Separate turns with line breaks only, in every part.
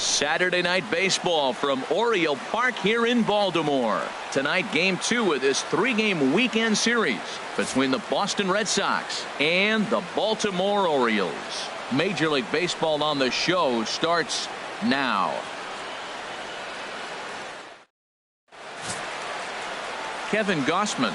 Saturday night baseball from Oriole Park here in Baltimore. Tonight, game 2 of this 3-game weekend series between the Boston Red Sox and the Baltimore Orioles. Major League Baseball on the show starts now. Kevin Gausman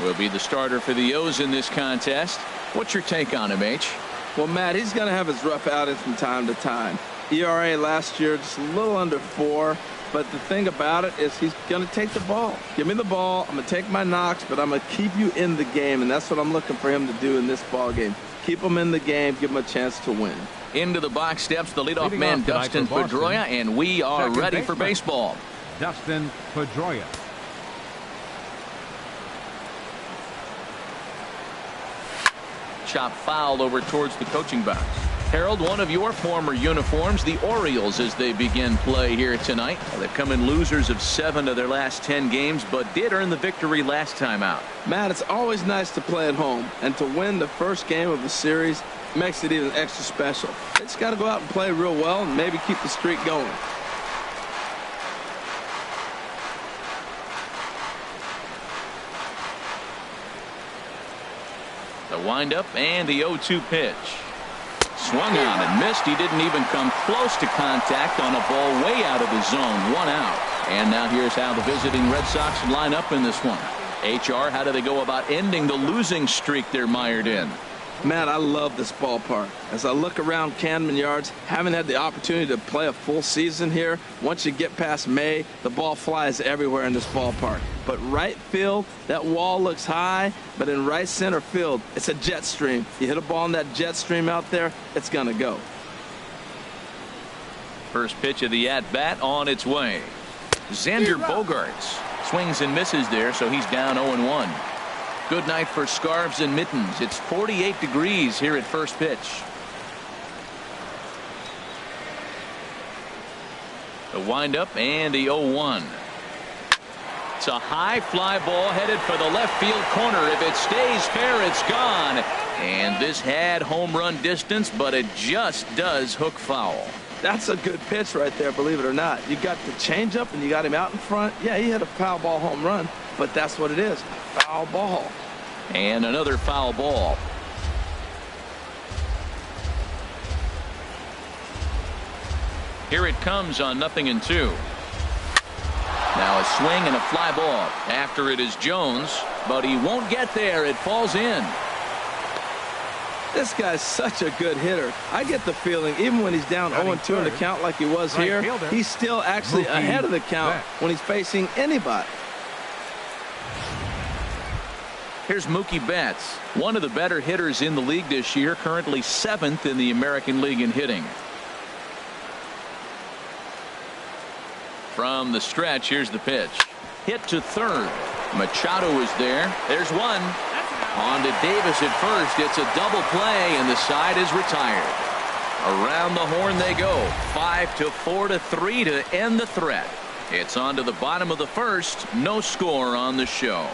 will be the starter for the O's in this contest. What's your take on him, H?
Well, Matt, he's going to have his rough outings from time to time. ERA last year just a little under 4, but the thing about it is he's going to take the ball. Give me the ball. I'm going to take my knocks, but I'm going to keep you in the game, and that's what I'm looking for him to do in this ball game. Keep him in the game, give him a chance to win.
Into the box steps the leadoff man, Dustin Pedroia, and we are ready for baseball.
Dustin Pedroia.
Chop foul over towards the coaching box. Harold, one of your former uniforms, the Orioles, as they begin play here tonight. They've come in losers of 7 of their last 10 games, but did earn the victory last time out.
Matt, it's always nice to play at home, and to win the first game of the series makes it even extra special. They just got to go out and play real well and maybe keep the streak going.
The windup and the 0-2 pitch. Swung on and missed. He didn't even come close to contact on a ball way out of the zone. 1 out. And now here's how the visiting Red Sox line up in this one. HR, how do they go about ending the losing streak they're mired in?
Matt, I love this ballpark. As I look around Camden Yards, haven't had the opportunity to play a full season here. Once you get past May, the ball flies everywhere in this ballpark. But right field, that wall looks high, but in right center field, it's a jet stream. You hit a ball in that jet stream out there, it's going to go.
First pitch of the at-bat on its way. Xander Bogaerts swings and misses there, so he's down 0-1. Good night for scarves and mittens. It's 48 degrees here at first pitch. The windup and the 0-1. It's a high fly ball headed for the left field corner. If it stays fair, it's gone. And this had home run distance, but it just does hook foul.
That's a good pitch right there, believe it or not. You got the changeup and you got him out in front. Yeah, he hit a foul ball home run, but that's what it is. Foul ball.
And another foul ball. Here it comes on 0-2. Now a swing and a fly ball. After it is Jones, but he won't get there. It falls in.
This guy's such a good hitter. I get the feeling even when he's down 0-2 in the count like he was here, he's still actually ahead of the count when he's facing anybody.
Here's Mookie Betts, one of the better hitters in the league this year, currently 7th in the American League in hitting. From the stretch, here's the pitch. Hit to third. Machado is there. There's one. On to Davis at first. It's a double play, and the side is retired. Around the horn they go. 5-4-3 to end the threat. It's on to the bottom of the first. No score on the show.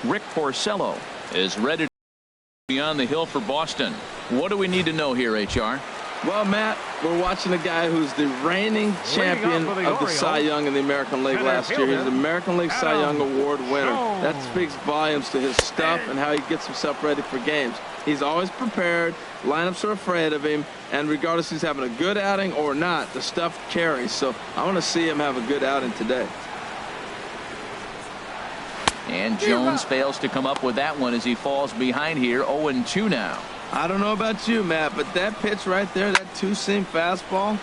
Rick Porcello is ready to be on the hill for Boston. What do we need to know here, HR?
Well, Matt, we're watching a guy who's the reigning champion of the Cy Young in the American League last year. He's the American League Cy Young Award winner. That speaks volumes to his stuff and how he gets himself ready for games. He's always prepared. Lineups are afraid of him. And regardless if he's having a good outing or not, the stuff carries. So I want to see him have a good outing today.
And Jones fails to come up with that one as he falls behind here. 0-2 now.
I don't know about you, Matt, but that pitch right there, that two-seam fastball,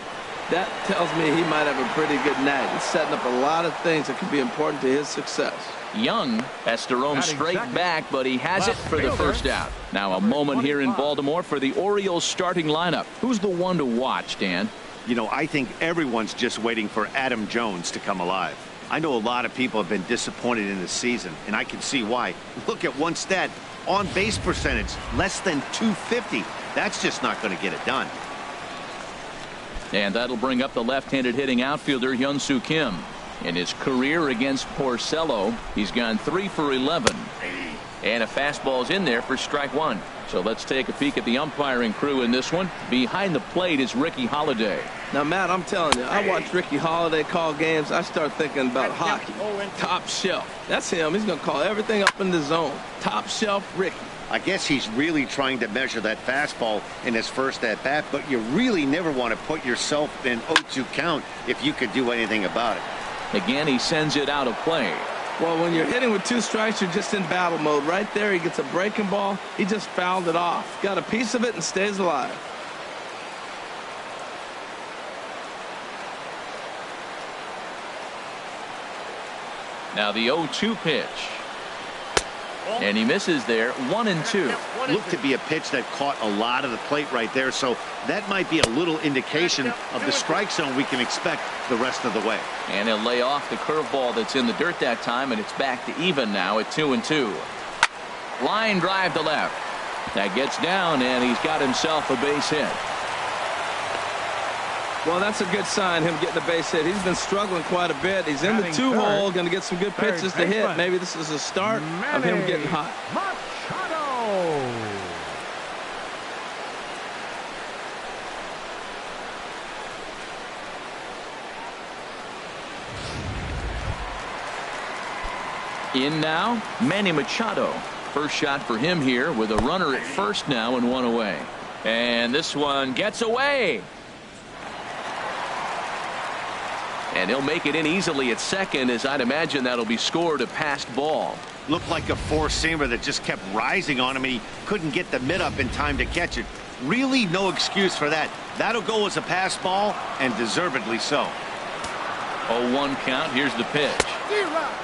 that tells me he might have a pretty good night. He's setting up a lot of things that could be important to his success.
Young has to roam straight back, but he has it for the first out. Now a moment here in Baltimore for the Orioles starting lineup. Who's the one to watch, Dan?
You know, I think everyone's just waiting for Adam Jones to come alive. I know a lot of people have been disappointed in the season, and I can see why. Look at one stat. On base percentage, less than .250. That's just not going to get it done.
And that'll bring up the left-handed hitting outfielder Hyun-Soo Kim. In his career against Porcello, he's gone 3 for 11. And a fastball's in there for strike one. So let's take a peek at the umpiring crew in this one. Behind the plate is Ricky Holiday.
Now, Matt, I'm telling you, I watch Ricky Holiday call games. I start thinking about hockey. Top shelf. That's him. He's going to call everything up in the zone. Top shelf Ricky.
I guess he's really trying to measure that fastball in his first at-bat, but you really never want to put yourself in 0-2 count if you could do anything about it.
Again, he sends it out of play.
Well, when you're hitting with 2 strikes, you're just in battle mode. Right there, he gets a breaking ball. He just fouled it off. Got a piece of it and stays alive.
Now the 0-2 pitch. And he misses there. 1-2.
Looked to be a pitch that caught a lot of the plate right there, so that might be a little indication of the strike zone we can expect the rest of the way.
And he'll lay off the curveball that's in the dirt that time, and it's back to even now at 2-2. Line drive to left. That gets down, and he's got himself a base hit.
Well, that's a good sign, him getting a base hit. He's been struggling quite a bit. He's in the 2-hole, going to get some good pitches to hit. Maybe this is a start of him getting hot.
In now, Manny Machado. First shot for him here with a runner at first now and 1 away. And this one gets away. And he'll make it in easily at second, as I'd imagine that'll be scored a passed ball.
Looked like a four-seamer that just kept rising on him, and he couldn't get the mid up in time to catch it. Really no excuse for that. That'll go as a pass ball, and deservedly so.
0-1 count. Here's the pitch.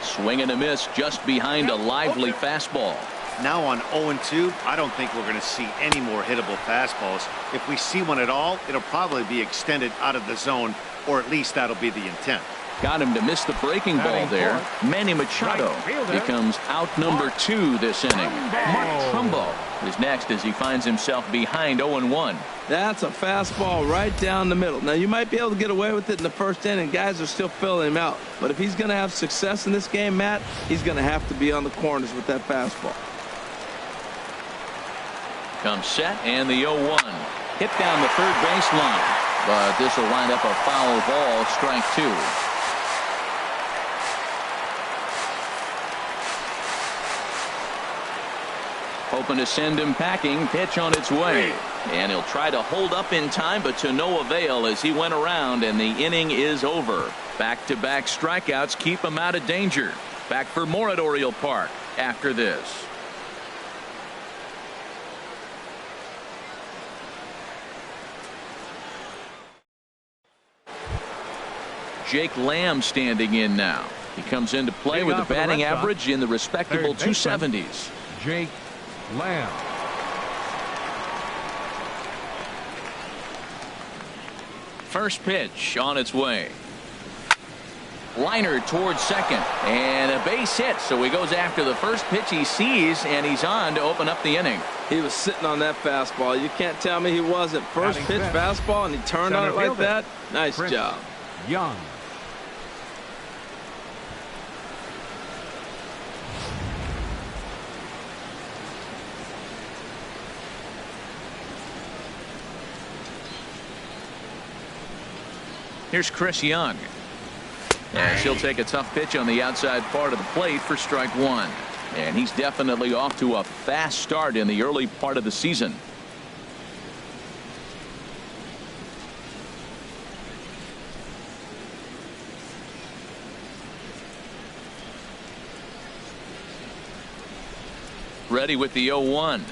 Swing and a miss just behind a lively fastball.
Now on 0-2, I don't think we're going to see any more hittable fastballs. If we see one at all, it'll probably be extended out of the zone, or at least that'll be the intent.
Got him to miss the breaking ball there. Manny Machado becomes out number 2 this inning. Mark Trumbo is next as he finds himself behind 0-1.
That's a fastball right down the middle. Now, you might be able to get away with it in the first inning. Guys are still filling him out. But if he's going to have success in this game, Matt, he's going to have to be on the corners with that fastball.
Comes set, and the 0-1. Hit down the third baseline. But this will wind up a foul ball, strike 2. Hoping to send him packing. Pitch on its way. And he'll try to hold up in time, but to no avail as he went around, and the inning is over. Back-to-back strikeouts keep him out of danger. Back for more at Oriole Park after this. Jake Lamb standing in now. He comes into play with a batting average in the respectable 270s.
Jake Lamb.
First pitch on its way. Liner towards second, and a base hit, so he goes after the first pitch he sees, and he's on to open up the inning.
He was sitting on that fastball. You can't tell me he wasn't. First pitch fastball, and he turned on it like that. Nice job.
Young.
Here's Chris Young. As he'll take a tough pitch on the outside part of the plate for strike 1. And he's definitely off to a fast start in the early part of the season. Ready with the 0-1.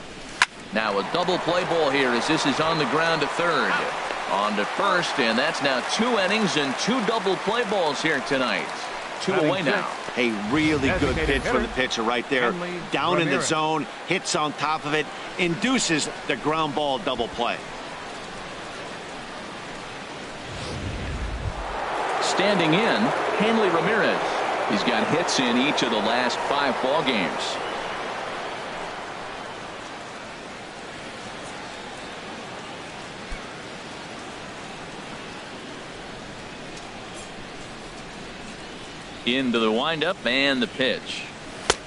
Now a double play ball here as this is on the ground to third. On to first, and that's now 2 innings and 2 double play balls here tonight. 2 away now.
A really good pitch for the pitcher right there. Down in the zone, hits on top of it, induces the ground ball double play.
Standing in, Hanley Ramirez. He's got hits in each of the last 5 ball games. Into the windup and the pitch.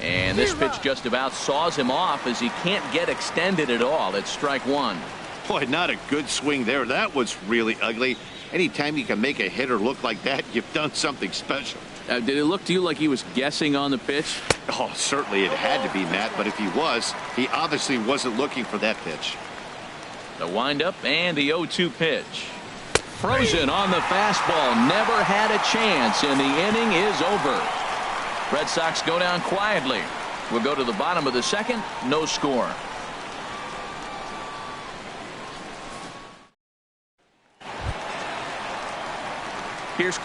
And this pitch just about saws him off as he can't get extended at all. It's strike one.
Boy, not a good swing there. That was really ugly. Anytime you can make a hitter look like that, you've done something special.
Did it look to you like he was guessing on the pitch?
Oh, certainly it had to be, Matt, but if he was, he obviously wasn't looking for that pitch.
The windup and the 0-2 pitch. Frozen on the fastball. Never had a chance, and the inning is over. Red Sox go down quietly. We'll go to the bottom of the second. No score. Here's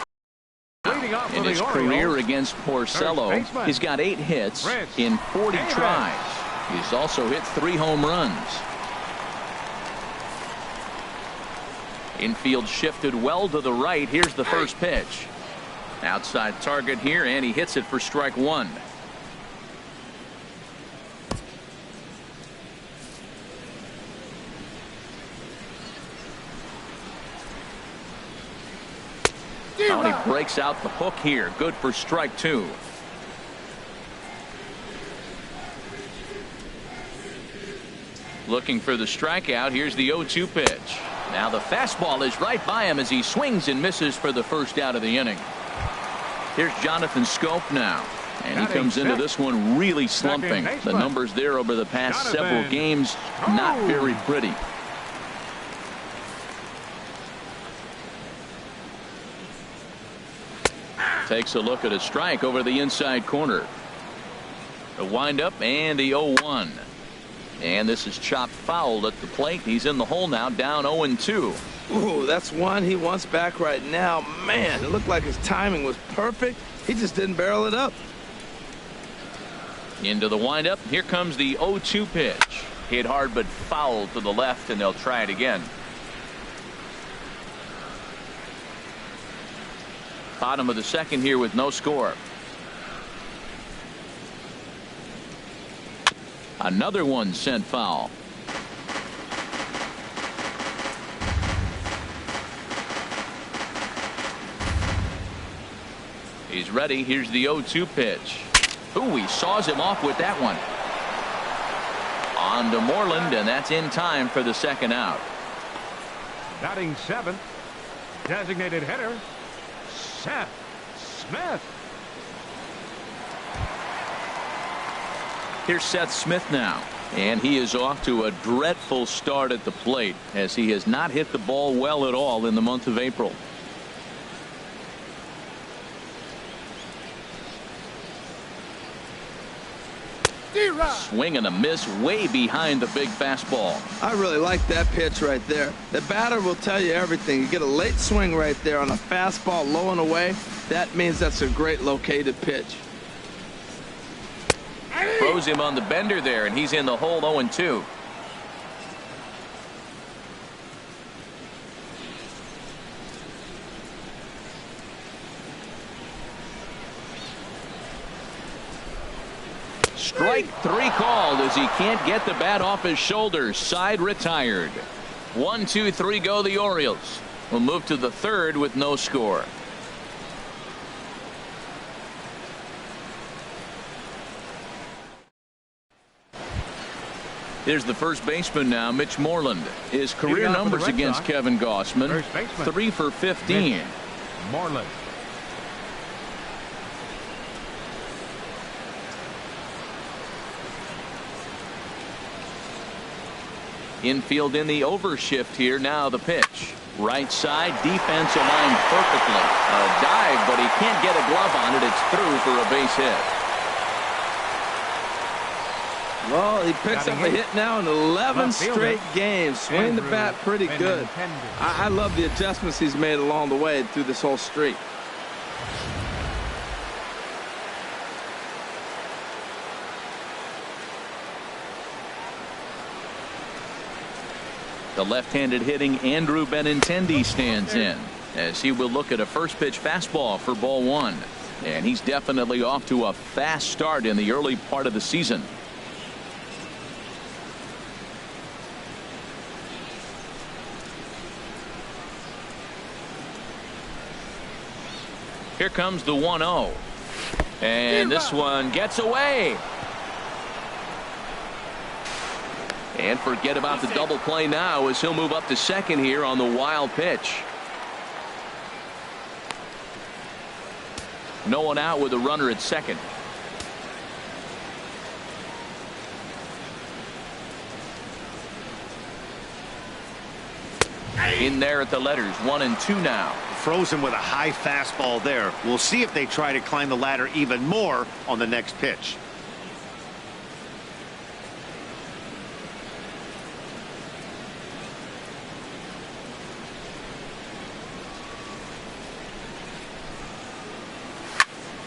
in his career against Porcello. He's got 8 hits in 40 tries. He's also hit 3 home runs. Infield shifted well to the right. Here's the first pitch. Outside target here, and he hits it for strike one. Oh, and he breaks out the hook here. Good for strike two. Looking for the strikeout. Here's the 0-2 pitch. Now the fastball is right by him as he swings and misses for the first out of the inning. Here's Jonathan Scope now. And he comes into this one really slumping. The numbers there over the past several games, not very pretty. Takes a look at a strike over the inside corner. The windup and the 0-1. And this is chopped foul at the plate. He's in the hole now, down 0-2.
Ooh, that's one he wants back right now. Man, it looked like his timing was perfect. He just didn't barrel it up.
Into the windup. Here comes the 0-2 pitch. Hit hard but foul to the left, and they'll try it again. Bottom of the second here with no score. Another one sent foul. He's ready. Here's the 0-2 pitch. Ooh, he saws him off with that one. On to Moreland, and that's in time for the second out.
Batting seventh, designated hitter, Seth Smith.
Here's Seth Smith now, and he is off to a dreadful start at the plate as he has not hit the ball well at all in the month of April. Swing and a miss way behind the big fastball.
I really like that pitch right there. The batter will tell you everything. You get a late swing right there on a fastball low and away. That means that's a great located pitch.
Throws him on the bender there, and he's in the hole 0-2. Strike three called as he can't get the bat off his shoulders. Side retired. 1, 2, 3 go the Orioles. We'll move to the third with no score. Here's the first baseman now, Mitch Moreland. His career numbers against Kevin Gossman, 3 for 15.
Mitch Moreland.
Infield in the overshift here. Now the pitch. Right side, defense aligned perfectly. A dive, but he can't get a glove on it. It's through for a base hit.
Well, he picks up a hit now in 11 straight games. Swing the bat pretty good. I love the adjustments he's made along the way through this whole streak.
The left-handed hitting Andrew Benintendi stands in as he will look at a first pitch fastball for ball one. And he's definitely off to a fast start in the early part of the season. Here comes the 1-0. And this one gets away. And forget about the double play now as he'll move up to second here on the wild pitch. No one out with a runner at second. In there at the letters, 1 and 2 now.
Frozen with a high fastball there. We'll see if they try to climb the ladder even more on the next pitch.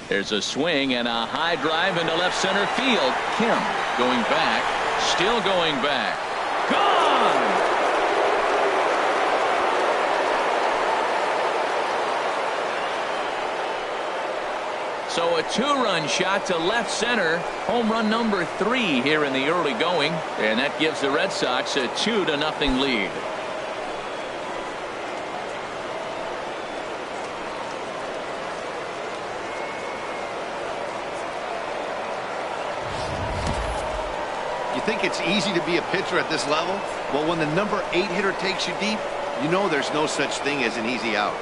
There's a swing and a high drive into left center field. Kim going back, still going back. Gone! So a 2-run shot to left center. Home run number 3 here in the early going. And that gives the Red Sox a 2-0 lead.
You think it's easy to be a pitcher at this level? Well, when the number 8 hitter takes you deep, you know there's no such thing as an easy out.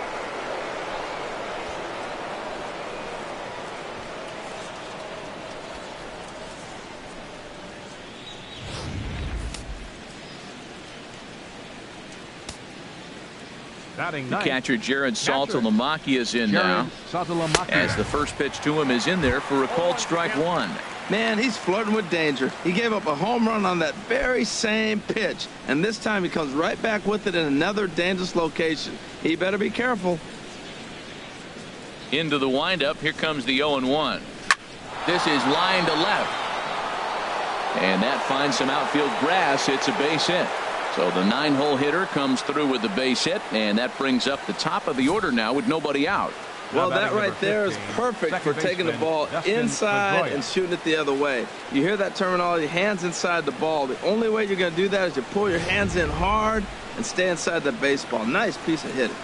Catcher Jared Saltalamacchia is in now, as the first pitch to him is in there for a called strike 1.
Man, he's flirting with danger. He gave up a home run on that very same pitch, and this time he comes right back with it in another dangerous location. He better be careful.
Into the windup. Here comes the 0-1. This is line to left, and that finds some outfield grass. It's a base hit. So the 9-hole hitter comes through with the base hit, and that brings up the top of the order now with nobody out.
Well, that right there is perfect for taking the ball inside and shooting it the other way. You hear that terminology, hands inside the ball. The only way you're going to do that is you pull your hands in hard and stay inside the baseball. Nice piece of hitting.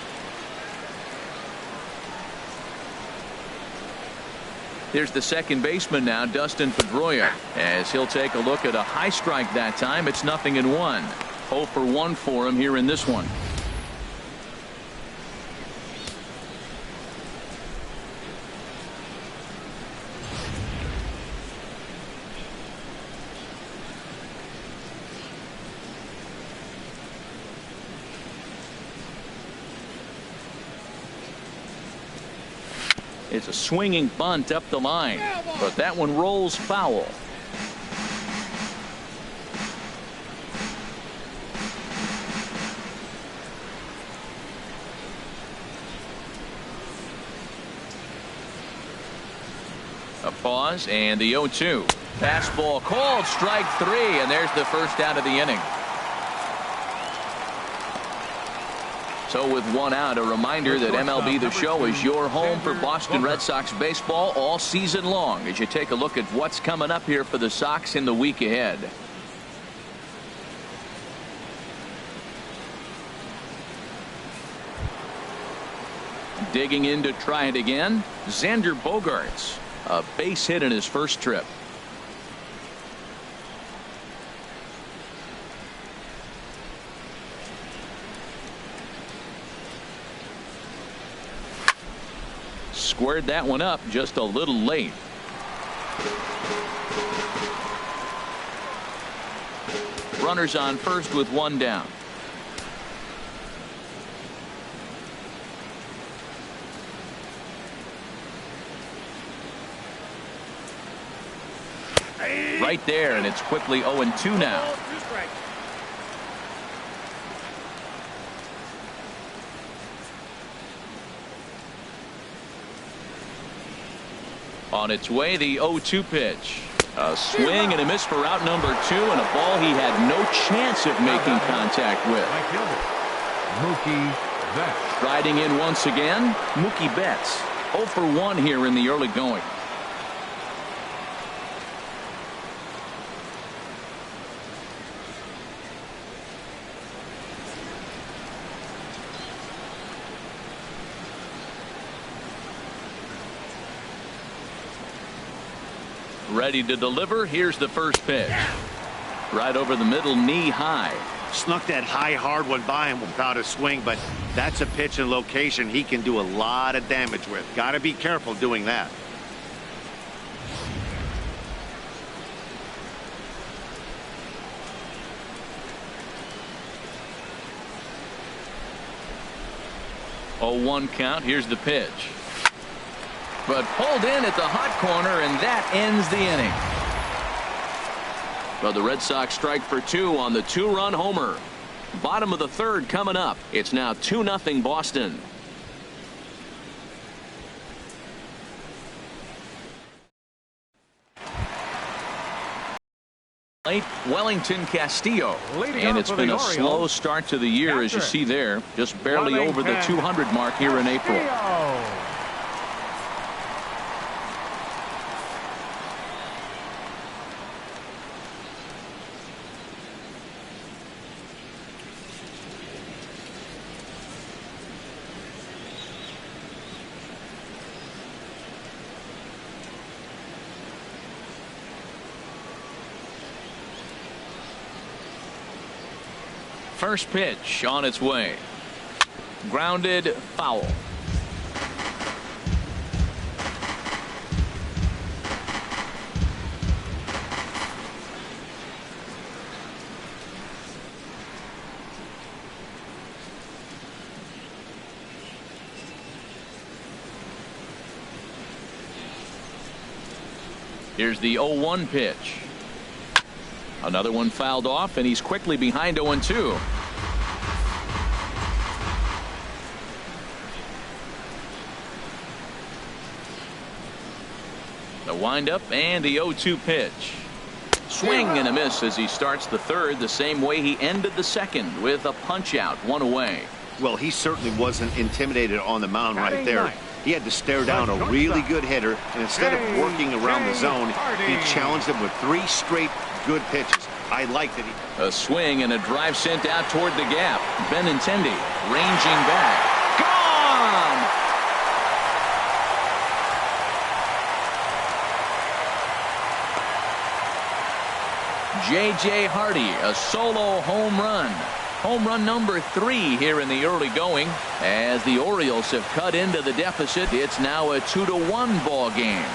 Here's the second baseman now, Dustin Pedroia, as he'll take a look at a high strike that time. It's 0-1. 0 for 1 for him here in this one. It's a swinging bunt up the line, but that one rolls foul. A pause and the 0-2. Fastball called, strike 3, and there's the first out of the inning. So with 1 out, a reminder that MLB The Show is your home for Boston Red Sox baseball all season long as you take a look at what's coming up here for the Sox in the week ahead. Digging in to try it again, Xander Bogaerts. A base hit in his first trip. Squared that one up just a little late. Runners on first with 1 down. Right there, and it's quickly 0-2 now. On its way, the 0-2 pitch. A swing and a miss for out number 2, and a ball he had no chance of making contact with.
Mookie Betts.
Riding in once again, Mookie Betts. 0 for 1 here in the early going. Ready to deliver. Here's the first pitch. Right over the middle, knee high.
Snuck that high, hard one by him without a swing, but that's a pitch and location he can do a lot of damage with. Got to be careful doing that.
Oh, 1 count. Here's the pitch. But pulled in at the hot corner, and that ends the inning. But the Red Sox strike for 2 on the 2-run homer. Bottom of the 3rd coming up. It's now 2-0 Boston. Wellington Castillo, and it's been a slow start to the year, as you see there, just barely over the 200 mark here in April. First pitch on its way. Grounded, foul. Here's the 0-1 pitch. Another one fouled off, and he's quickly behind 0-2. The windup and the 0-2 pitch. Swing and a miss as he starts the 3rd the same way he ended the 2nd, with a punch out, 1 away.
Well, he certainly wasn't intimidated on the mound right there. He had to stare down a really good hitter, and instead of working around the zone, he challenged him with 3 straight good pitches. I liked it.
A swing and a drive sent out toward the gap. Benintendi ranging back. Gone! J.J. Hardy, a solo home run. Home run number 3 here in the early going. As the Orioles have cut into the deficit, it's now a 2-1 ball game.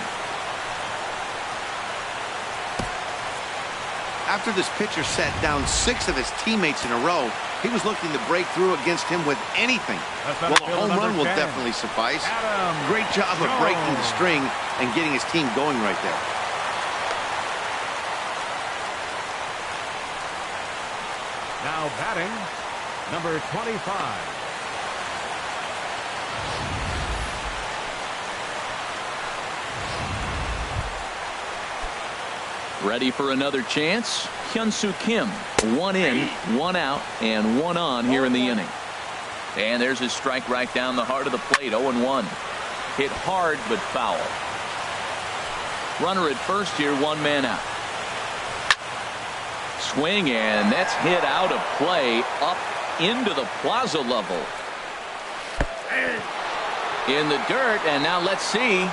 After this pitcher sat down 6 of his teammates in a row, he was looking to break through against him with anything. Well, a home run will definitely suffice. Great job of breaking the string and getting his team going right there.
Now batting, number 25.
Ready for another chance. Hyun-Soo Kim, 1 in, 1 out, and 1 on here in the inning. And there's his strike right down the heart of the plate. 0-1. Hit hard but foul. Runner at first here, 1 man out. Swing, and that's hit out of play up into the plaza level. In the dirt, and now let's see.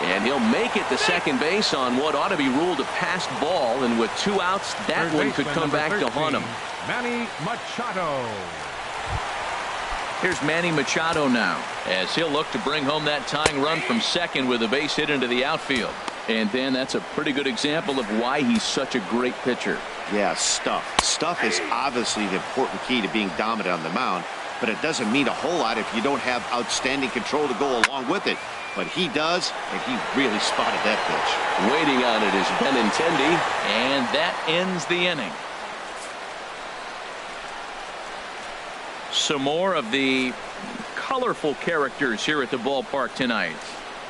And he'll make it to second base on what ought to be ruled a passed ball, and with 2 outs, that one could come back to haunt him.
Manny Machado.
Here's Manny Machado now, as he'll look to bring home that tying run from second with a base hit into the outfield. And then that's a pretty good example of why he's such a great pitcher.
Yeah, stuff. Stuff is obviously the important key to being dominant on the mound, but it doesn't mean a whole lot if you don't have outstanding control to go along with it. But he does, and he really spotted that pitch.
Waiting on it is Benintendi, and that ends the inning. Some more of the colorful characters here at the ballpark tonight.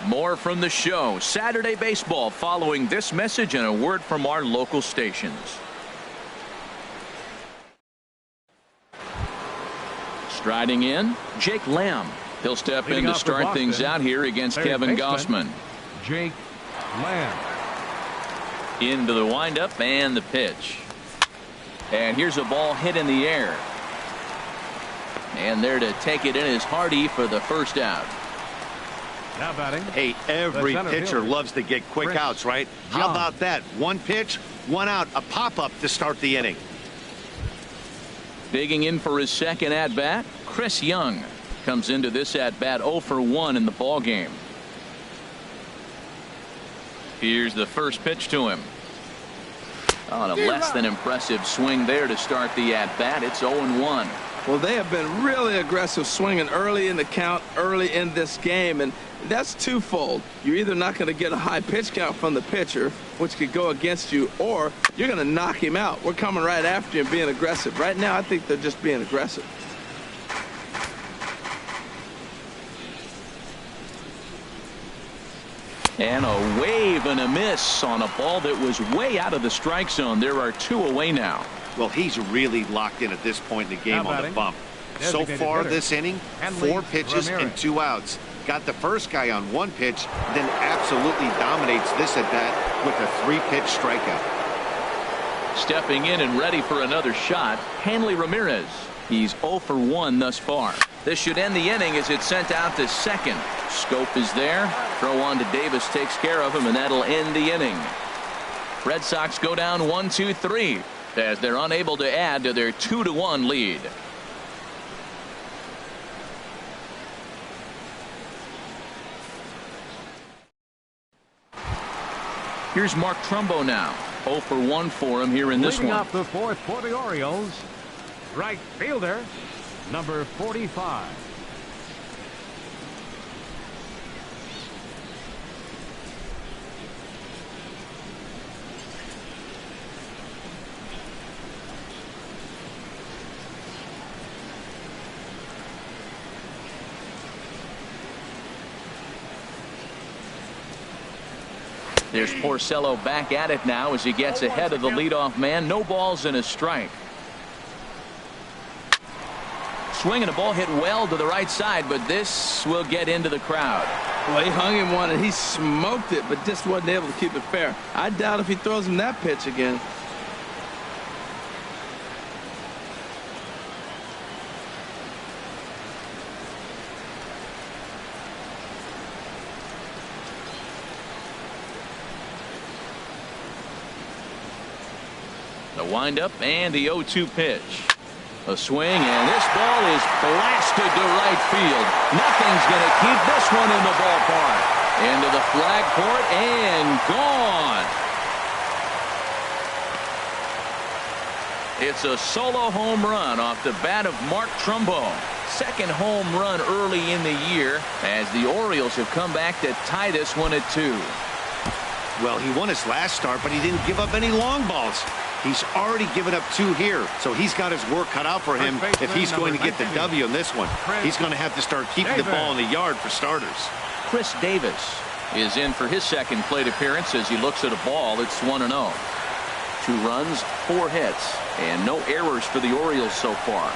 More from the show. Saturday Baseball following this message and a word from our local stations. Striding in, Jake Lamb. He'll step in to start things out here against Kevin Gossman.
Jake Lamb.
Into the windup and the pitch. And here's a ball hit in the air. And there to take it in is Hardy for the first out.
Now batting.
Hey, every
The center
pitcher
fielder.
loves to get quick
Chris
outs, right? How
Young.
about that? One pitch, one out, a pop-up to start the inning.
Digging in for his second at-bat, Chris Young comes into this at-bat 0 for 1 in the ball game. Here's the first pitch to him. On a less than impressive swing there to start the at-bat. It's 0-1.
Well, they have been really aggressive swinging early in the count, early in this game, and that's twofold. You're either not going to get a high pitch count from the pitcher, which could go against you, or you're going to knock him out. We're coming right after you and being aggressive. Right now, I think they're just being aggressive.
And a wave and a miss on a ball that was way out of the strike zone. There are 2 away now.
Well, he's really locked in at this point in the game
Now
on the
batting.
bump. So
Designated
far
hitter.
this inning,
Henley
4 pitches and
Ramirez.
2 outs. Got the first guy on 1 pitch, then absolutely dominates this at bat with a 3-pitch strikeout.
Stepping in and ready for another shot, Henley Ramirez. He's 0 for 1 thus far. This should end the inning as it's sent out to second. Scope is there. Throw on to Davis takes care of him, and that'll end the inning. Red Sox go down 1-2-3 as they're unable to add to their 2-1 lead. Here's Mark Trumbo now. 0 for 1 for him here in this
Leading
one.
off the 4th for the Orioles, right fielder, number 45.
There's Porcello back at it now as he gets ahead of the leadoff man. No balls and a strike. Swing and a ball hit well to the right side, but this will get into the crowd.
Well, he hung him one and he smoked it, but just wasn't able to keep it fair. I doubt if he throws him that pitch again.
The windup and the 0-2 pitch. A swing, and this ball is blasted to right field. Nothing's going to keep this one in the ballpark. Into the flag court and gone. It's a solo home run off the bat of Mark Trumbo. Second home run early in the year as the Orioles have come back to tie this one at 2.
Well, he won his last start, but he didn't give up any long balls. He's already given up 2 here, so he's got his work cut out for him if he's going to get the W in this one. He's going to have to start keeping the ball in the yard for starters.
Chris Davis is in for his second plate appearance as he looks at a ball. It's 1-0. 2 runs, 4 hits, and no errors for the Orioles so far.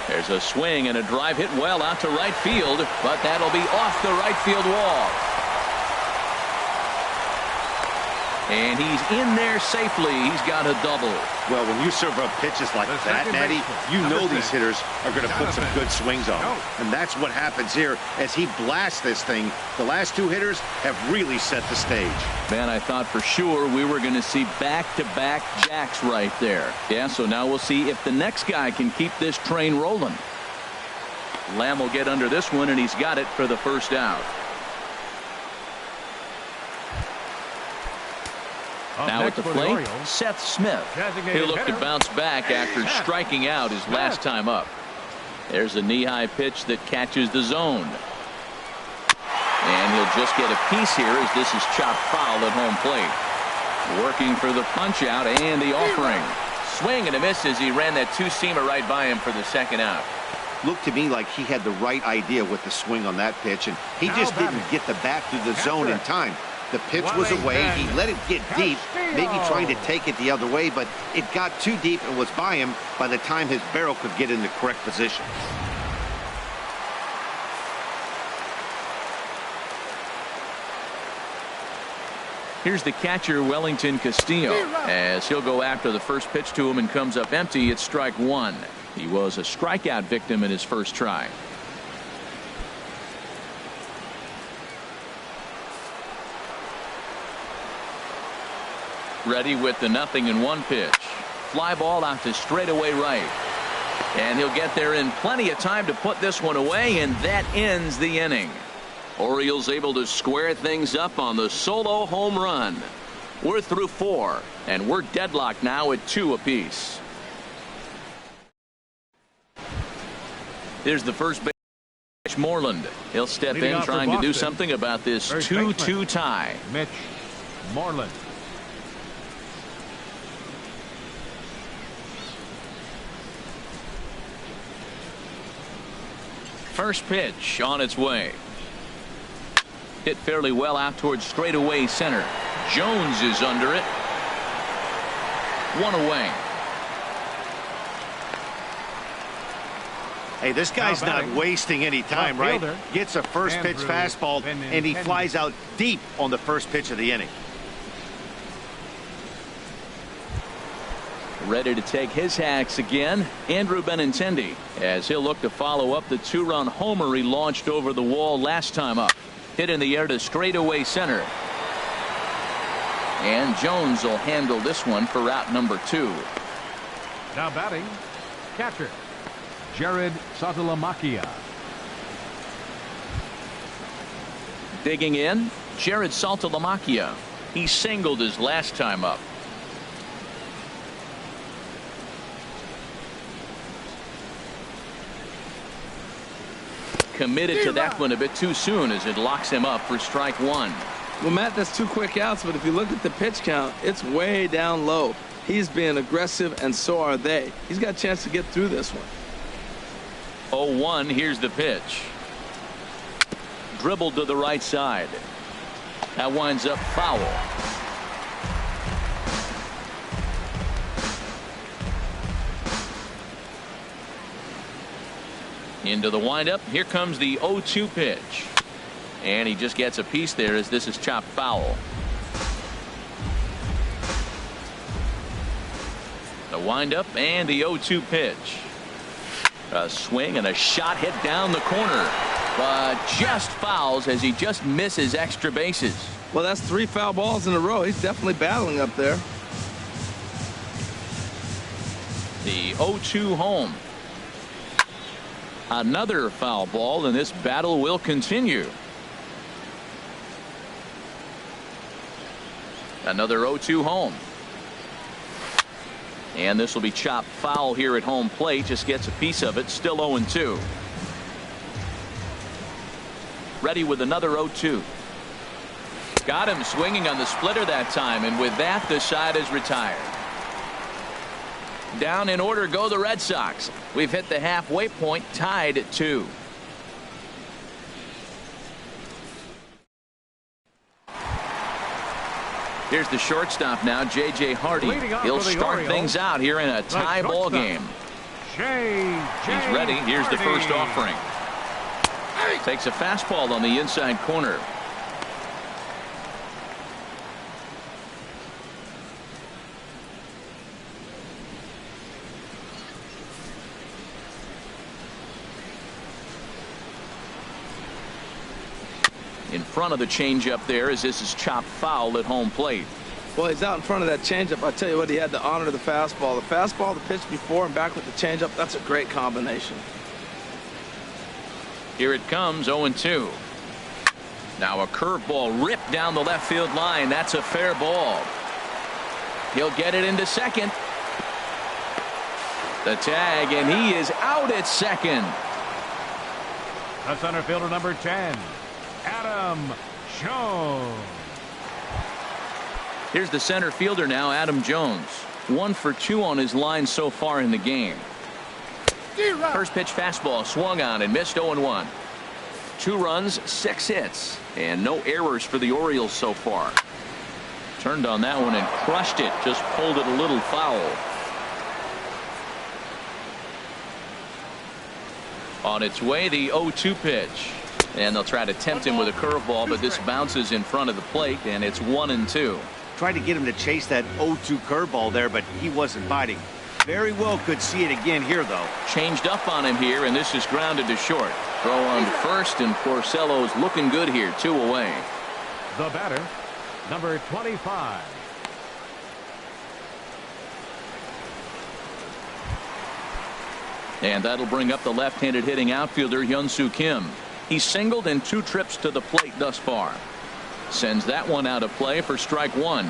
There's a swing and a drive hit well out to right field, but that'll be off the right field wall. And he's in there safely. He's got a double.
Well, when you serve up pitches like that, Natty, you know these hitters are going to put some good swings on him. And that's what happens here as he blasts this thing. The last 2 hitters have really set the stage.
Man, I thought for sure we were going to see back-to-back jacks right there. Yeah, so now we'll see if the next guy can keep this train rolling. Lamb will get under this one, and he's got it for the first out. Now at the plate, Seth Smith. He'll look to bounce back after striking out his last time up. There's a knee-high pitch that catches the zone. And he'll just get a piece here as this is chopped foul at home plate. Working for the punch-out and the offering. Swing and a miss as he ran that 2-seamer right by him for the second out.
Looked to me like he had the right idea with the swing on that pitch, and he just didn't get the bat through the zone in time. The pitch was away. He let it get deep, maybe trying to take it the other way, but it got too deep and was by him by the time his barrel could get in the correct position.
Here's the catcher, Wellington Castillo, as he'll go after the first pitch to him and comes up empty. It's strike 1. He was a strikeout victim in his first try. Ready with the 0-1 pitch. Fly ball out to straightaway right. And he'll get there in plenty of time to put this one away, and that ends the inning. Orioles able to square things up on the solo home run. We're through 4, and we're deadlocked now at 2 apiece. Here's the first base, Moreland. He'll step in trying to do something about this 2-2 tie.
Mitch Moreland.
First pitch on its way. Hit fairly well out towards straightaway center. Jones is under it. 1 away.
Hey, this guy's not wasting any time, right? Gets a first pitch fastball, and he flies out deep on the first pitch of the inning.
Ready to take his hacks again, Andrew Benintendi, as he'll look to follow up the 2-run homer he launched over the wall last time up. Hit in the air to straightaway center. And Jones will handle this one for route number 2.
Now batting, catcher Jared Saltalamacchia.
Digging in, Jared Saltalamacchia. He singled his last time up. Committed to that one a bit too soon as it locks him up for strike 1.
Well, Matt, that's 2 quick outs, but if you look at the pitch count, it's way down low. He's being aggressive, and so are they. He's got a chance to get through this one.
0-1, here's the pitch. Dribbled to the right side. That winds up foul. Into the windup. Here comes the 0-2 pitch. And he just gets a piece there as this is chopped foul. The windup and the 0-2 pitch. A swing and a shot hit down the corner. But just fouls as he just misses extra bases.
Well, that's 3 foul balls in a row. He's definitely battling up there.
The 0-2 home. Another foul ball, and this battle will continue. Another 0-2 home. And this will be chopped foul here at home plate. Just gets a piece of it. Still 0-2. Ready with another 0-2. Got him swinging on the splitter that time, and with that the side is retired. Down in order go the Red Sox. We've hit the halfway point, tied at 2. Here's the shortstop now, J.J. Hardy. He'll start things out here in a tie ball game. He's ready. Here's the first offering. Takes a fastball on the inside corner. In front of the changeup there as this is chopped foul at home plate.
Well, he's out in front of that changeup. I tell you what, he had to honor the fastball. The fastball, the pitch before, and back with the changeup. That's a great combination.
Here it comes, 0-2. Now a curveball ripped down the left field line. That's a fair ball. He'll get it into second. The tag, and he is out at second.
The center fielder, number 10, Adam Jones.
Here's the center fielder now, Adam Jones. 1 for 2 on his line so far in the game. First pitch fastball swung on and missed. 0-1. 2 runs, 6 hits, and no errors for the Orioles so far. Turned on that one and crushed it. Just pulled it a little foul. On its way, the 0-2 pitch. And they'll try to tempt him with a curveball, but this bounces in front of the plate, and it's 1-2.
Tried to get him to chase that 0-2 curveball there, but he wasn't biting. Very well could see it again here, though.
Changed up on him here, and this is grounded to short. Throw on to first, and Porcello's looking good here. 2 away.
The batter, number 25,
And that'll bring up the left-handed hitting outfielder Hyun-Soo Kim. He's singled in 2 trips to the plate thus far. Sends that one out of play for strike 1.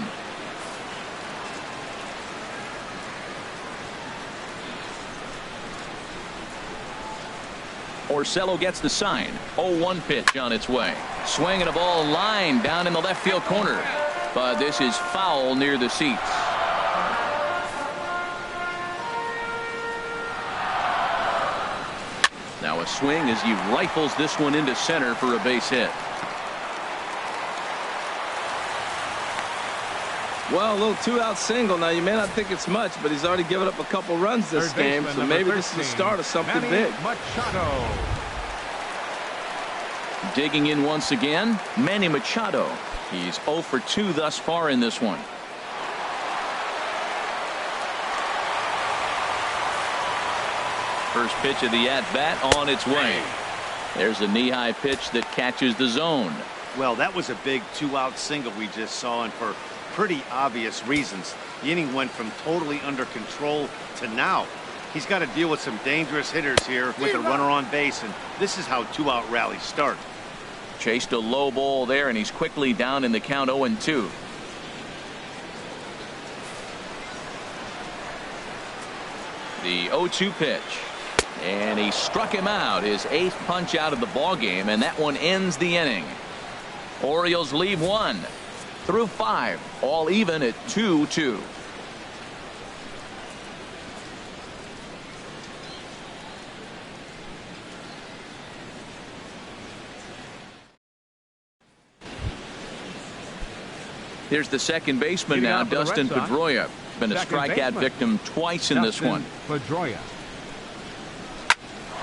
Orsello gets the sign. 0-1 pitch on its way. Swinging a ball line down in the left field corner. But this is foul near the seats. Now a swing as he rifles this one into center for a base hit.
Well, a little 2-out single. Now, you may not think it's much, but he's already given up a couple runs this game, so maybe this is the start of something big.
Machado.
Digging in once again, Manny Machado. He's 0 for 2 thus far in this one. First pitch of the at-bat on its way. There's a knee-high pitch that catches the zone.
Well, that was a big 2-out single we just saw, and for pretty obvious reasons. The inning went from totally under control to now. He's got to deal with some dangerous hitters here with a runner on base, and this is how 2-out rallies start.
Chased a low ball there, and he's quickly down in the count 0-2. The 0-2 pitch. And he struck him out, his 8th punch out of the ball game, and that one ends the inning. Orioles leave 1 through 5, all even at 2-2. Here's the second baseman now, Dustin Pedroia. Been a strikeout victim twice in this one.
Pedroia.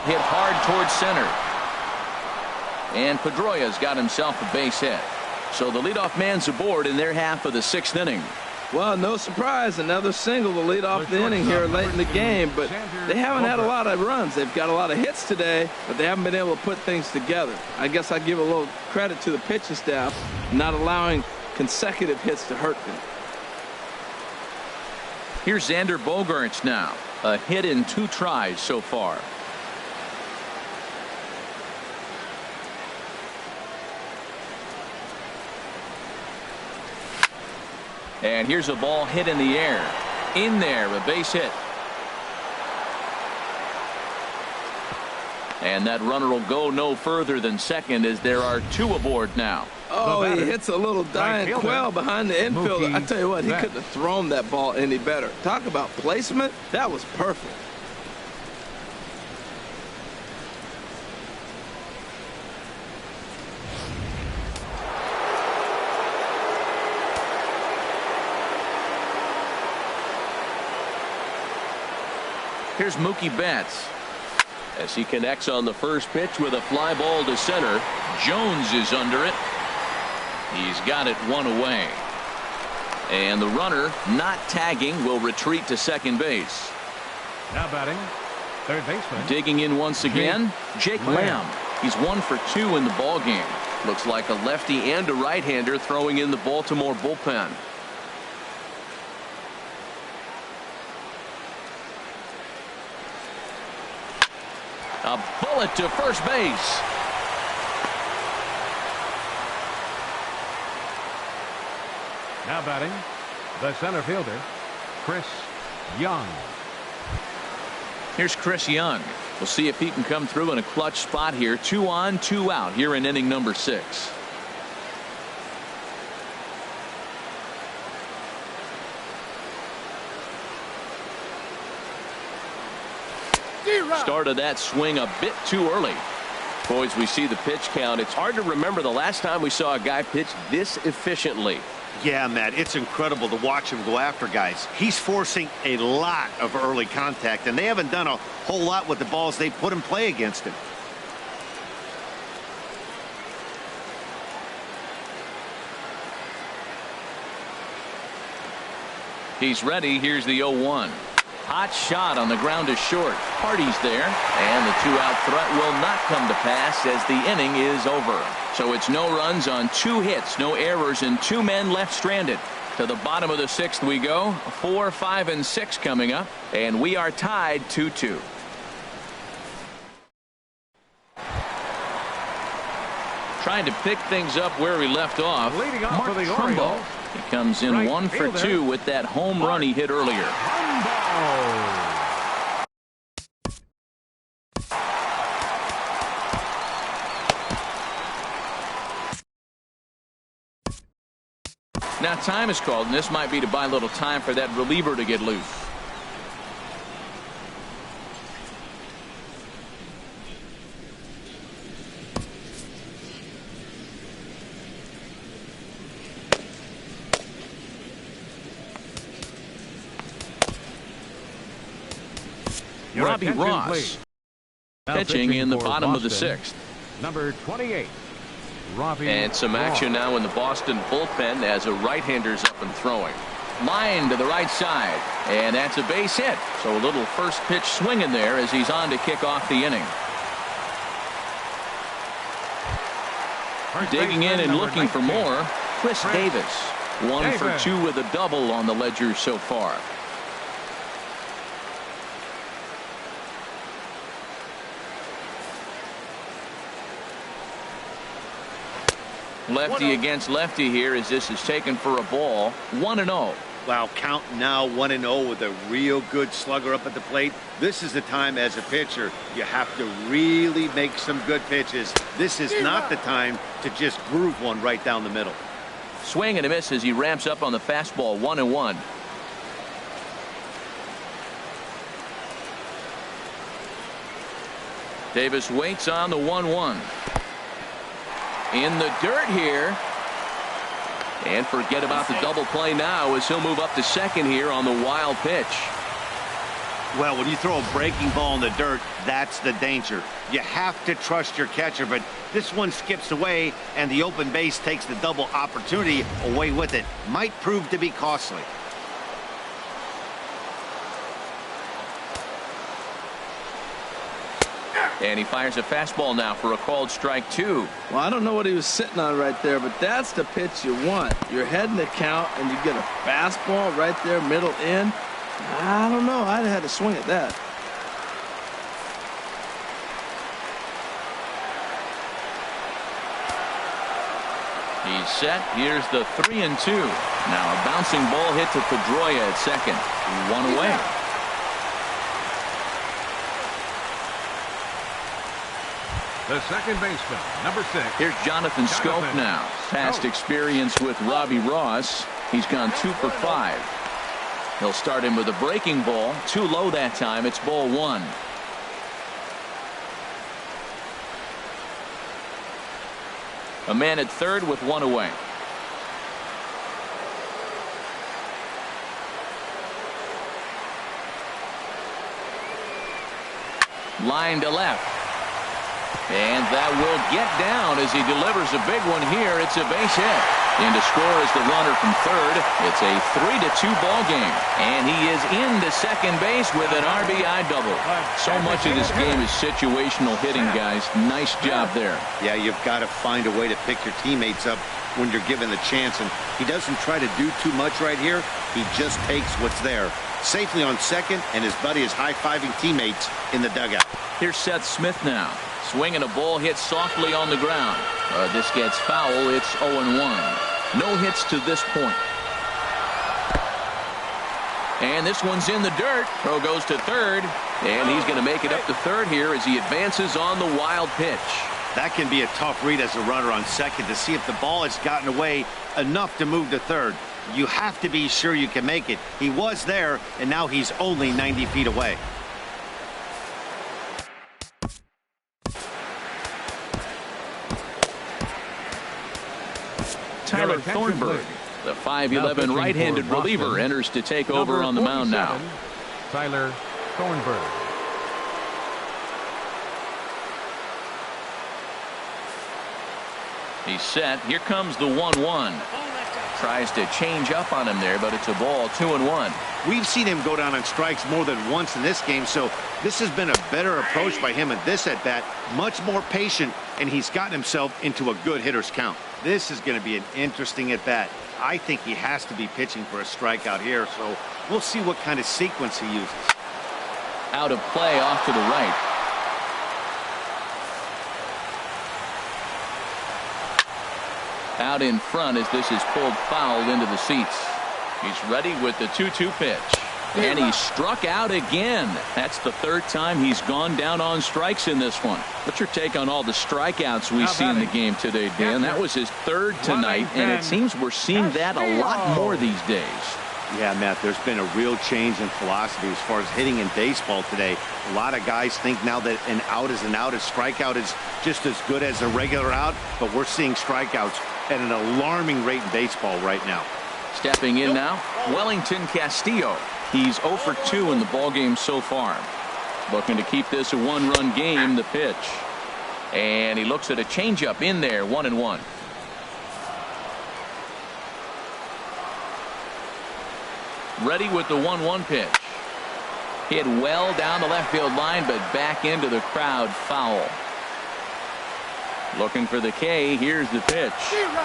Hit hard towards center. And Pedroia's got himself a base hit. So the leadoff man's aboard in their half of the 6th inning.
Well, no surprise, another single to lead off the inning here late in the game, but they haven't had a lot of runs. They've got a lot of hits today, but they haven't been able to put things together. I guess I give a little credit to the pitching staff, not allowing consecutive hits to hurt them.
Here's Xander Bogaerts now. A hit in 2 tries so far. And here's a ball hit in the air. In there, a base hit. And that runner will go no further than second as there are 2 aboard now.
Oh, he hits a little dying quail behind the infielder. I tell you what, he couldn't have thrown that ball any better. Talk about placement. That was perfect.
Here's Mookie Betts as he connects on the first pitch with a fly ball to center. Jones is under it. He's got it 1 away. And the runner not tagging will retreat to second base.
Now batting, third baseman.
Digging in once again, Jake Lamb. He's 1 for 2 in the ball game. Looks like a lefty and a right-hander throwing in the Baltimore bullpen. A bullet to first base.
Now batting, the center fielder, Chris Young.
Here's Chris Young. We'll see if he can come through in a clutch spot here. 2 on, 2 out here in inning number 6. Started that swing a bit too early. Boys, we see the pitch count. It's hard to remember the last time we saw a guy pitch this efficiently.
Yeah, Matt, it's incredible to watch him go after guys. He's forcing a lot of early contact, and they haven't done a whole lot with the balls they put in play against him.
He's ready. Here's the 0-1. Hot shot on the ground is short. Hardy's there, and the 2-out threat will not come to pass as the inning is over. So it's no runs on 2 hits, no errors, and 2 men left stranded. To the bottom of the 6th we go. 4, 5, and 6 coming up, and we are tied 2-2. Trying to pick things up where he left off.
Leading off for the
Trumbo.
Orioles.
He comes in
Right
1 for
fielder.
2 with that home run he hit earlier. Now time is called, and this might be to buy a little time for that reliever to get loose.
Your
Robbie
attention,
Ross
please. Now
pitching in the
for
bottom of the
Boston,
6th.
Number 28, Robbie
And some action
Ross.
now in the Boston bullpen as a right-hander's up and throwing. Line to the right side, and that's a base hit. So a little first pitch swing in there as he's on to kick off the inning.
First
Digging in
baseman,
and
number
looking for
19.
more, Chris Davis. 1 for
Davis.
2 with a double on the ledger so far. Lefty against lefty here as this is taken for a ball. 1-0.
Wow, count now 1-0 with a real good slugger up at the plate. This is the time as a pitcher you have to really make some good pitches. This is not the time to just groove one right down the middle.
Swing and a miss as he ramps up on the fastball. 1-1. Davis waits on the 1-1. In the dirt here. And forget about the double play now as he'll move up to second here on the wild pitch.
Well, when you throw a breaking ball in the dirt, that's the danger. You have to trust your catcher, but this one skips away, and the open base takes the double opportunity away with it. Might prove to be costly.
And he fires a fastball now for a called strike 2.
Well, I don't know what he was sitting on right there, but that's the pitch you want. You're heading the count, and you get a fastball right there, middle in. I don't know. I'd have had to swing at that.
He's set. Here's the 3-2. Now a bouncing ball hit to Pedroia at second. 1 away.
The second baseman, number 6.
Here's Jonathan Scope now. Past experience with Robbie Ross. He's gone 2 for 5. He'll start him with a breaking ball. Too low that time. It's ball 1. A man at third with 1 away. Line to left. And that will get down as he delivers a big one here. It's a base hit. In to score is the runner from third. It's a 3-2 ball game. And he is into second base with an RBI double. So much of this game is situational hitting, guys. Nice job there.
Yeah, you've got to find a way to pick your teammates up when you're given the chance. And he doesn't try to do too much right here. He just takes what's there. Safely on second, and his buddy is high-fiving teammates in the dugout.
Here's Seth Smith now. Swinging a ball hit softly on the ground. This gets foul. It's 0-1. No hits to this point. And this one's in the dirt. Throw goes to third. And he's going to make it up to third here as he advances on the wild pitch.
That can be a tough read as a runner on second to see if the ball has gotten away enough to move to third. You have to be sure you can make it. He was there, and now he's only 90 feet away.
Tyler Thornburg, the 5'11" right-handed reliever, enters to take over on the mound now.
Tyler Thornburg.
He's set. Here comes the 1-1. Tries to change up on him there, but it's a ball. 2-1.
We've seen him go down on strikes more than once in this game, so this has been a better approach by him at this at-bat. Much more patient, and he's gotten himself into a good hitter's count. This is going to be an interesting at-bat. I think he has to be pitching for a strikeout here, so we'll see what kind of sequence he uses.
Out of play off to the right. out in front as this is pulled foul into the seats. He's ready with the 2-2 pitch. And he struck out again. That's the third time he's gone down on strikes in this one. What's your take on all the strikeouts we see in the game today, Dan? That was his third tonight, and it seems we're seeing that a lot more these days.
Yeah, Matt, there's been a real change in philosophy as far as hitting in baseball today. A lot of guys think now that an out is an out, a strikeout is just as good as a regular out, but we're seeing strikeouts at an alarming rate in baseball right now.
Stepping in now, Wellington Castillo. He's 0 for 2 in the ballgame so far. Looking to keep this a one-run game. The pitch. And he looks at a changeup in there, 1-1. Ready with the 1-1 pitch. Hit well down the left field line, but back into the crowd, foul. Looking for the K. Here's the pitch.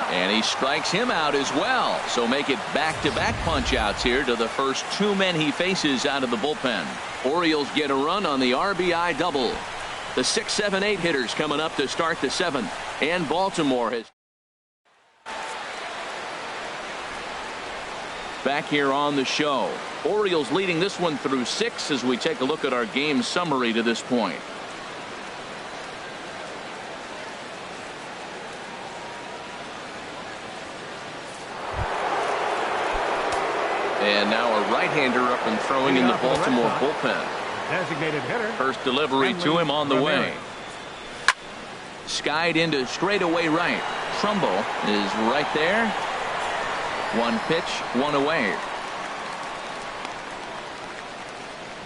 And he strikes him out as well. So make it back-to-back punch-outs here to the first two men he faces out of the bullpen. Orioles get a run on the RBI double. The 6, 7, 8 hitters coming up to start the seventh. And Baltimore has back here on the show. Orioles leading this one through 6 as we take a look at our game summary to this point. And now a right-hander up and throwing in the Baltimore bullpen.
Designated hitter.
First delivery to him on the way. Skied into straightaway right. Trumbo is right there. One pitch, one away.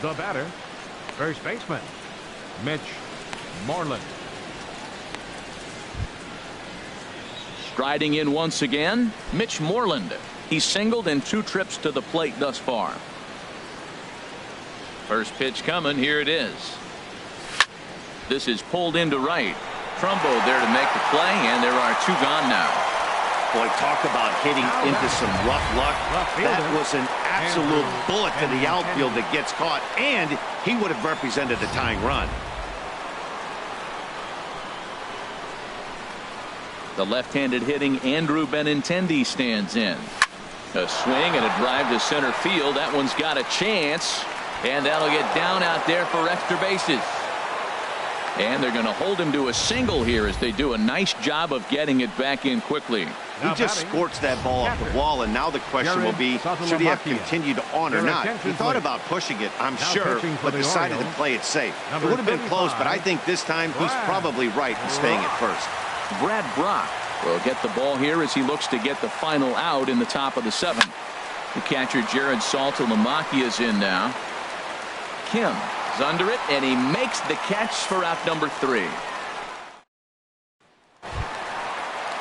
The batter, first baseman, Mitch Moreland.
Striding in once again, Mitch Moreland. He's singled in 2 trips to the plate thus far. First pitch coming. Here it is. This is pulled into right. Trumbo there to make the play, and there are 2 gone now.
Boy, talk about hitting into some rough luck. That was an absolute bullet to the outfield that gets caught, and he would have represented a tying run.
The left-handed hitting Andrew Benintendi stands in. A swing and a drive to center field. That one's got a chance, and that'll get down out there for extra bases. And they're going to hold him to a single here as they do a nice job of getting it back in quickly.
He just scorched that ball off the wall, and now the question will be, should he have continued on or not? He thought about pushing it, I'm sure, but decided to play it safe. It would have been close, but I think this time he's probably right in staying at first.
Brad Brock will get the ball here as he looks to get the final out in the top of the 7th. The catcher Jared Saltalamacchia is in now. Kim is under it, and he makes the catch for out number 3.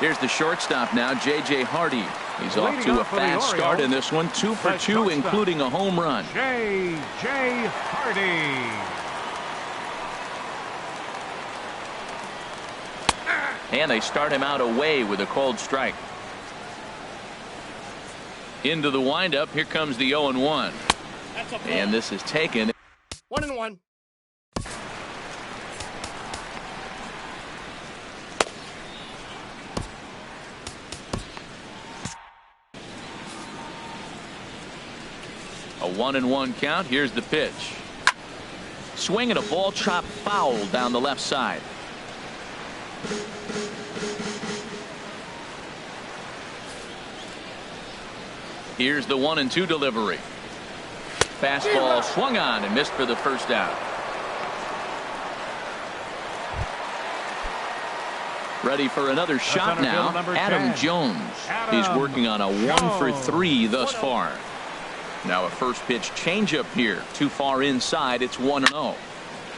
Here's the shortstop now, J.J. Hardy. He's off to a fast start in this one, 2 for 2, including a home run.
J.J. Hardy.
And they start him out away with a cold strike. Into the windup. Here comes the 0-1. And this is taken.
1-1.
A 1-1 count. Here's the pitch. Swing and a ball chopped foul down the left side. Here's the 1-2 delivery. Fastball swung on and missed for the first out. Ready for another shot now. Adam Jones. He's working on a 1 for 3 thus far. Now a first pitch changeup here. Too far inside. It's 1-0.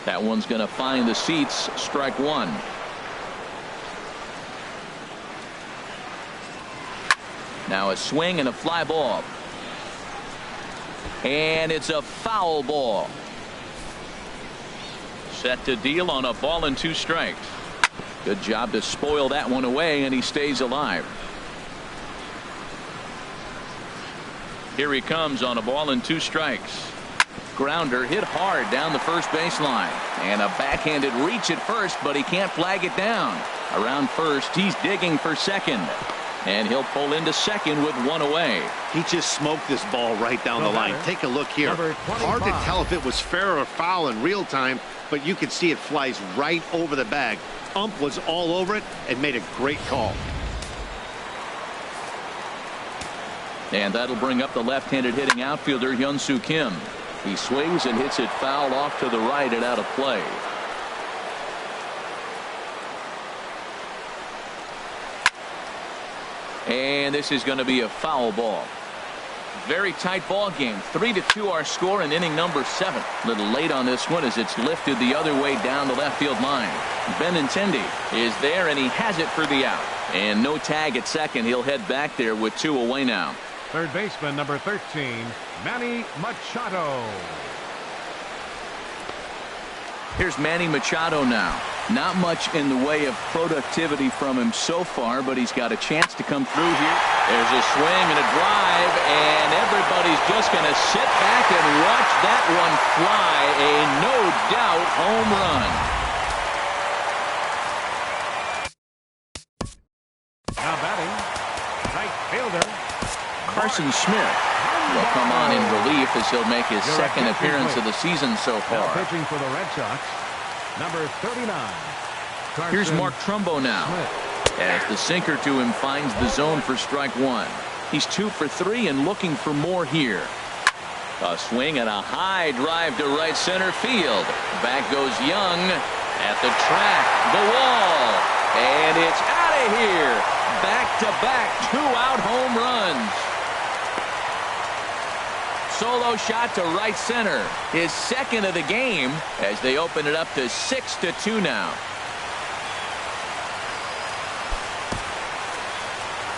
That one's going to find the seats. Strike 1. Now a swing and a fly ball. And it's a foul ball. Set to deal on a ball and 2 strikes. Good job to spoil that one away, and he stays alive. Here he comes on a ball and 2 strikes. Grounder hit hard down the first baseline. And a backhanded reach at first, but he can't flag it down. Around first, he's digging for second. And he'll pull into second with one away.
He just smoked this ball right down the line. Take a look here. Hard to tell if it was fair or foul in real time, but you could see it flies right over the bag. Ump was all over it and made a great call.
And that'll bring up the left-handed hitting outfielder Hyun-Soo Kim. He swings and hits it foul off to the right and out of play. And this is going to be a foul ball. Very tight ball game. 3-2 our score in inning number 7. A little late on this one as it's lifted the other way down the left field line. Benintendi is there and he has it for the out. And no tag at second. He'll head back there with 2 away now.
Third baseman number 13, Manny Machado.
Here's Manny Machado now. Not much in the way of productivity from him so far, but he's got a chance to come through here. There's a swing and a drive, and everybody's just going to sit back and watch that one fly. A no-doubt home run.
Now batting, right fielder
Carson Smith will come on in relief as he'll make his second appearance of the season so far.
Now pitching for the Red Sox, number 39.
Here's Mark Trumbo now. As the sinker to him finds the zone for strike 1. He's 2 for 3 and looking for more here. A swing and a high drive to right center field. Back goes Young at the track, the wall, and it's out of here. Back-to-back 2-out home runs. Solo shot to right center. His second of the game as they open it up to 6-2 now.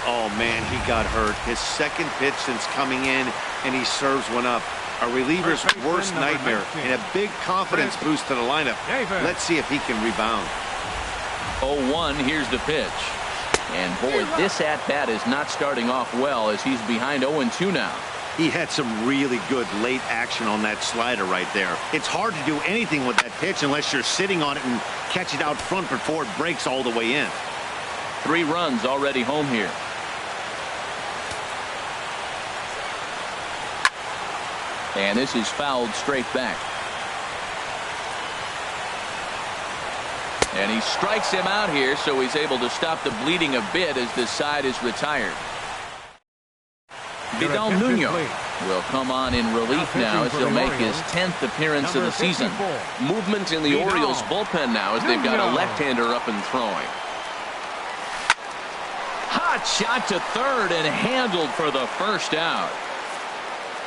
Oh, man, he got hurt. His second pitch since coming in, and he serves one up. A reliever's worst nightmare and a big confidence boost to the lineup. Let's see if he can rebound.
0-1, here's the pitch. And boy, this at-bat is not starting off well as he's behind 0-2 now.
He had some really good late action on that slider right there. It's hard to do anything with that pitch unless you're sitting on it and catch it out front before it breaks all the way in.
3 runs already home here. And this is fouled straight back. And he strikes him out here, so he's able to stop the bleeding a bit as this side is retired. Vidal Nuno will come on in relief now as he'll make his 10th appearance of the season. Movement in the Orioles bullpen now as they've got a left-hander up and throwing. Hot shot to third and handled for the first out.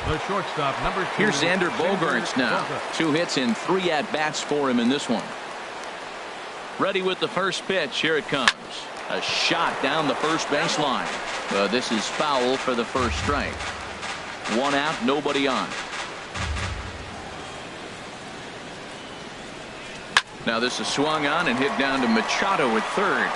The shortstop, number 2.
Here's Xander Bogaerts now. 2 hits and 3 at-bats for him in this one. Ready with the first pitch. Here it comes. A shot down the first baseline. This is foul for the first strike. 1 out, nobody on. Now this is swung on and hit down to Machado at third.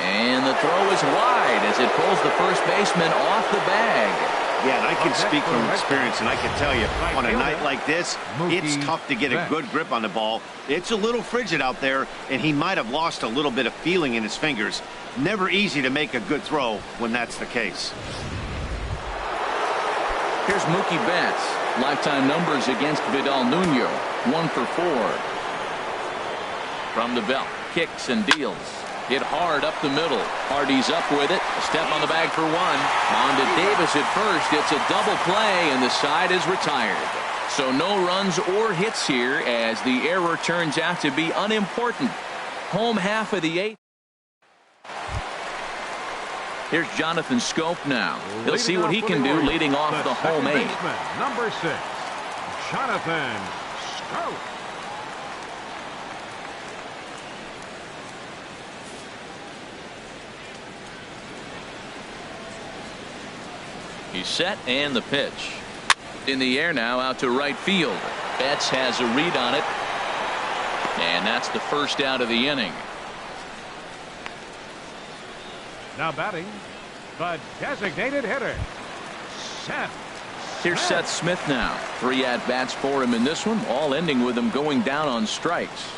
And the throw is wide as it pulls the first baseman off the bag.
Yeah, and I can speak from experience, and I can tell you, on a night like this, it's tough to get a good grip on the ball. It's a little frigid out there, and he might have lost a little bit of feeling in his fingers. Never easy to make a good throw when that's the case.
Here's Mookie Betts. Lifetime numbers against Vidal Nuno. 1 for 4. From the belt. Kicks and deals. Hit hard up the middle. Hardy's up with it. A step on the bag for 1. On to Davis at first. It's a double play, and the side is retired. So no runs or hits here as the error turns out to be unimportant. Home half of the 8th. Here's Jonathan Scope now. He'll see what he can do leading off the home 8.
Number 6, Jonathan Scope.
He's set and the pitch. In the air now out to right field. Betts has a read on it. And that's the first out of the inning.
Now batting, the designated hitter, Seth.
Here's Seth Smith now. 3 at-bats for him in this one, all ending with him going down on strikes.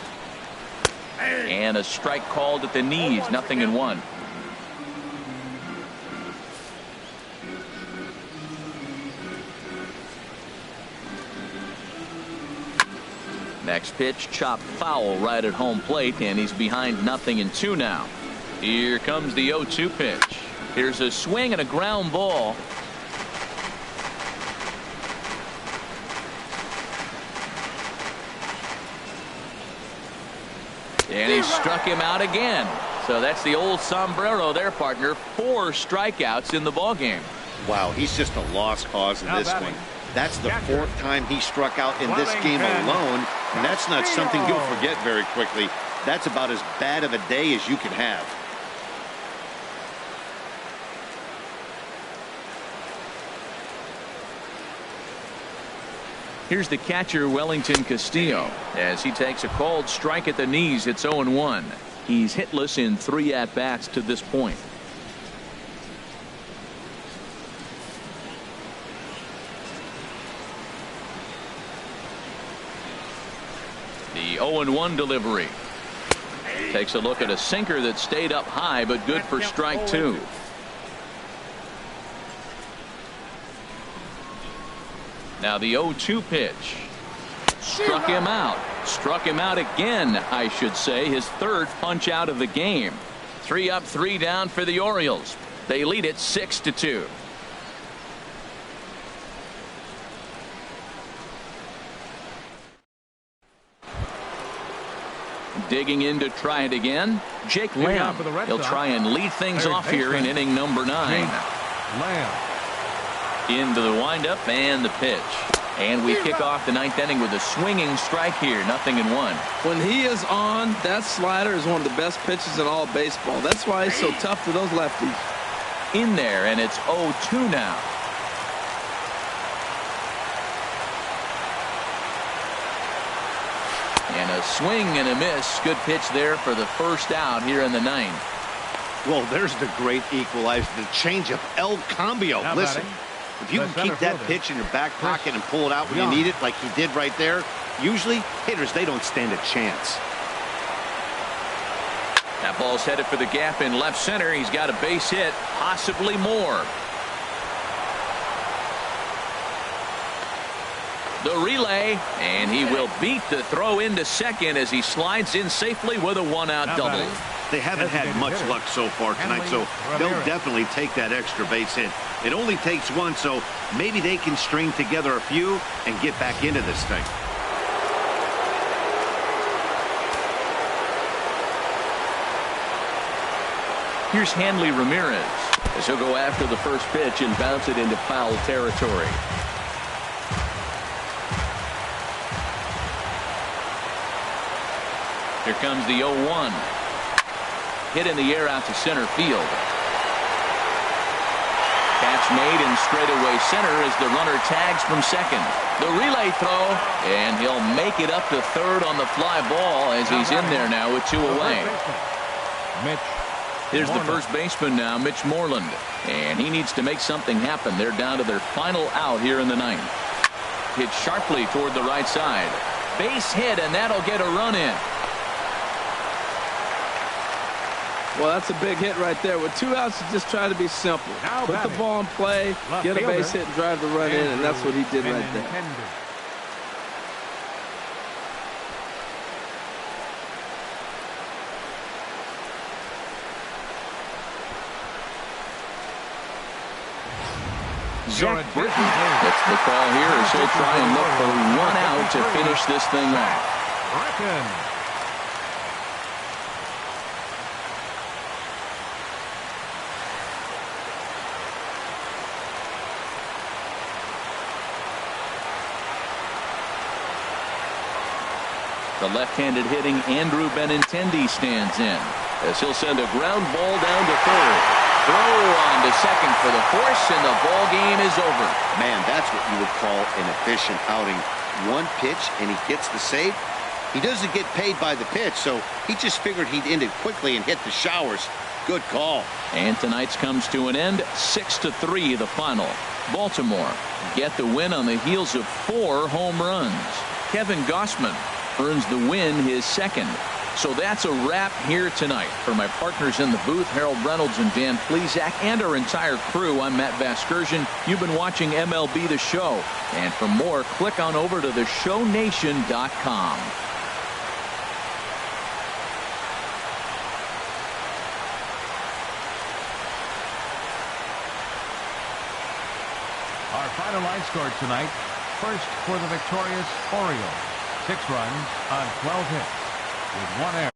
And a strike called at the knees, 0-1. Next pitch chopped foul right at home plate, and he's behind 0-2 now. Here comes the 0-2 pitch. Here's a swing and a ground ball. And he struck him out again. So that's the old sombrero there, partner. 4 strikeouts in the ballgame.
Wow, he's just a lost cause in this one. That's the 4th time he struck out in this game alone, and that's not something you'll forget very quickly. That's about as bad of a day as you can have.
Here's the catcher, Wellington Castillo, as he takes a called strike at the knees. It's 0-1. He's hitless in 3 at-bats to this point. The 0-1 delivery. Takes a look at a sinker that stayed up high, but good for strike 2. Now the 0-2 pitch. Struck him out. Struck him out again, I should say. His 3rd punch out of the game. 3 up, 3 down for the Orioles. They lead it 6-2. Digging in to try it again. Jake Lamb. He'll try and lead things off here in inning number 9. Into the windup and the pitch. And we kick off the 9th inning with a swinging strike here. 0-1.
When he is on, that slider is one of the best pitches in all of baseball. That's why he's so tough to those lefties.
In there, and it's 0-2 now. And a swing and a miss. Good pitch there for the 1st out here in the 9th.
Well, there's the great equalizer, the changeup, El Cambio. Listen, if you can keep that pitch in your back pocket and pull it out when you need it, like he did right there, usually hitters, they don't stand a chance.
That ball's headed for the gap in left center. He's got a base hit, possibly more. The relay, and he will beat the throw into second as he slides in safely with a 1-out double.
They haven't had much luck so far tonight, so they'll definitely take that extra base hit. It only takes 1, so maybe they can string together a few and get back into this thing.
Here's Hanley Ramirez as he'll go after the first pitch and bounce it into foul territory. Here comes the 0-1. Hit in the air out to center field. Catch made in straightaway center as the runner tags from second. The relay throw, and he'll make it up to third on the fly ball as he's in there now with 2 away. Here's the first baseman now, Mitch Moreland, and he needs to make something happen. They're down to their final out here in the 9th. Hit sharply toward the right side. Base hit, and that'll get a run in.
Well, that's a big hit right there. With 2 outs, you just try to be simple. Put the ball in play, get a base hit, and drive the run in, and that's what he did right there.
Zach Britton gets the call here as he'll try and look for 1 out to finish this thing off. The left-handed hitting Andrew Benintendi stands in as he'll send a ground ball down to third. Throw on to second for the force, and the ball game is over.
Man, that's what you would call an efficient outing. 1 pitch, and he gets the save. He doesn't get paid by the pitch, so he just figured he'd end it quickly and hit the showers. Good call.
And tonight's comes to an end. 6-3 the final. Baltimore get the win on the heels of 4 home runs. Kevin Gossman earns the win, his 2nd. So that's a wrap here tonight. For my partners in the booth, Harold Reynolds and Dan Plesac, and our entire crew, I'm Matt Vasgersian. You've been watching MLB The Show. And for more, click on over to theshownation.com.
Our final line score tonight. First for the victorious Orioles. 6 runs on 12 hits with 1 error.